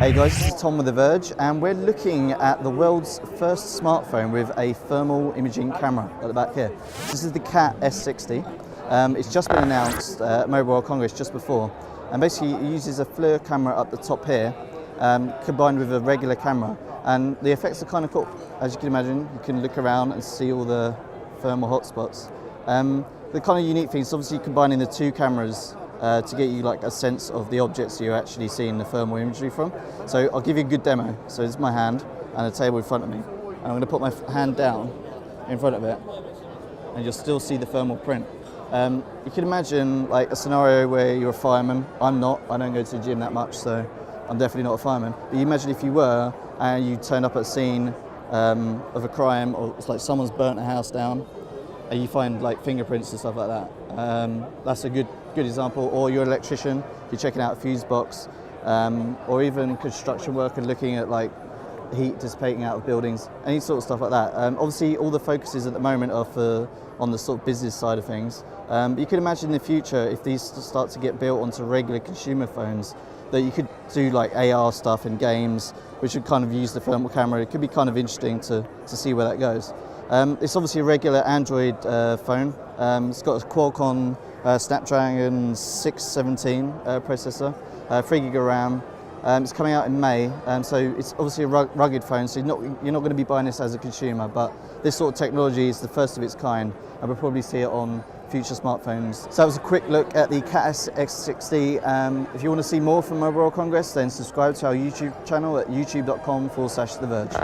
Hey guys, this is Tom with The Verge, and we're looking at the world's first smartphone with a thermal imaging camera at the back here. This is the CAT S60. It's just been announced at Mobile World Congress just before, and basically it uses a FLIR camera up the top here, combined with a regular camera, and the effects are kind of cool. As you can imagine, you can look around and see all the thermal hotspots. The kind of unique thing is obviously combining the two cameras to get you like a sense of the objects you're actually seeing the thermal imagery from. So I'll give you a good demo. So this is my hand and a table in front of me. And I'm going to put my hand down in front of it, and you'll still see the thermal print. You can imagine like a scenario where you're a fireman. I'm not, I don't go to the gym that much, so I'm definitely not a fireman. But you imagine if you were, and you turned up at a scene of a crime, or it's like someone's burnt a house down, and you find like fingerprints and stuff like that. That's a good example. Or you're an electrician, you're checking out a fuse box, or even construction worker looking at like heat dissipating out of buildings, any sort of stuff like that. Obviously all the focuses at the moment are on the sort of business side of things. You can imagine in the future if these start to get built onto regular consumer phones, that you could do like AR stuff in games, which would kind of use the thermal camera. It could be kind of interesting to see where that goes. It's obviously a regular Android phone. It's got a Qualcomm Snapdragon 617 processor, 3 gig of RAM. It's coming out in May, so it's obviously a rugged phone, so you're not going to be buying this as a consumer, but this sort of technology is the first of its kind, and we'll probably see it on future smartphones. So that was a quick look at the CAT S60. If you want to see more from Mobile World Congress, then subscribe to our YouTube channel at youtube.com/The Verge.